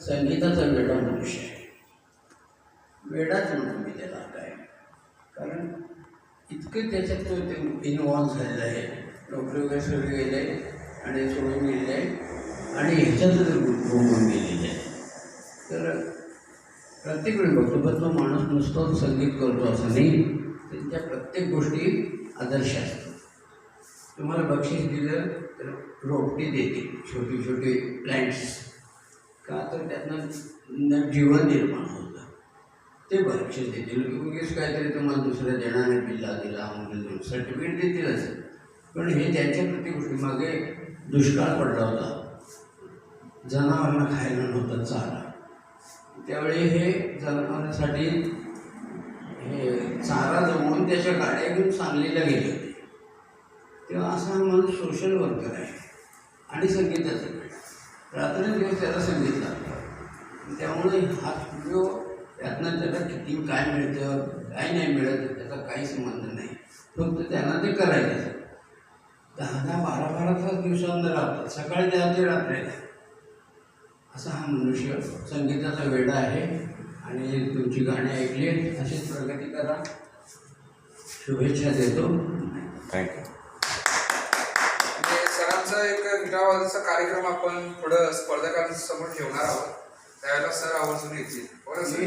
संगीताचा वेडा मनुष्य आहे. वेडाच म्हणतो मी त्याला. काय कारण इतकं त्याच्यात तो ते इन्व्हॉल्व झालेला आहे. नोकरी वगैरे सगळे गेले आणि सोडून गेले आणि ह्याच्यातच घुमून गेलेले आहे. तर प्रत्येक वेळी बघतो पण तो माणूस नुसतं संगीत करतो असं नाही, त्यांच्या प्रत्येक गोष्टी आदर्श असतात. तुम्हाला बक्षीस दिलं तर रोपटी देते, छोटी छोटी प्लॅन्ट्स, का तर त्यातनं जीवन निर्माण होतं, ते बक्षीस देतील. उगीच काहीतरी तुम्हाला दुसरं देणार नाही, बिल्ला दिला म्हणजे सर्टिफिकेट देतीलच. पण हे त्यांच्या प्रत्येक गोष्टी. मागे दुष्काळ पडला होता, जनावरांना खायला नव्हतं चारा, त्यावेळी हे जनावरांसाठी हे चारा जमवून त्याच्या गाड्या घेऊन सांगलीला गेले होते. तेव्हा असा माणूस सोशल वर्कर आहे आणि संगीताचं रात्रंदिवस त्याला संगीत लागतं. त्यामुळे हा स्टुडिओ त्यातनं त्याला किती काय मिळतं काय नाही मिळत त्याचा काही संबंध नाही, फक्त त्यांना ते करायचं. 10-10, 12-12 तास दिवसांना राहतात, सकाळी द्या ते रात्रीला. असा हा मनुष्य संगीताचा वेडा आहे. आणि तुमची गाणी ऐकली, अशीच प्रगती करा, शुभेच्छा देतो. थँक्यू. सरांचा एक गिटारवादनाचा कार्यक्रम आपण पुढं स्पर्धकांसमोर ठेवणार आहोत, त्यावेळेला सर आवर्जून येतील. बरं सर.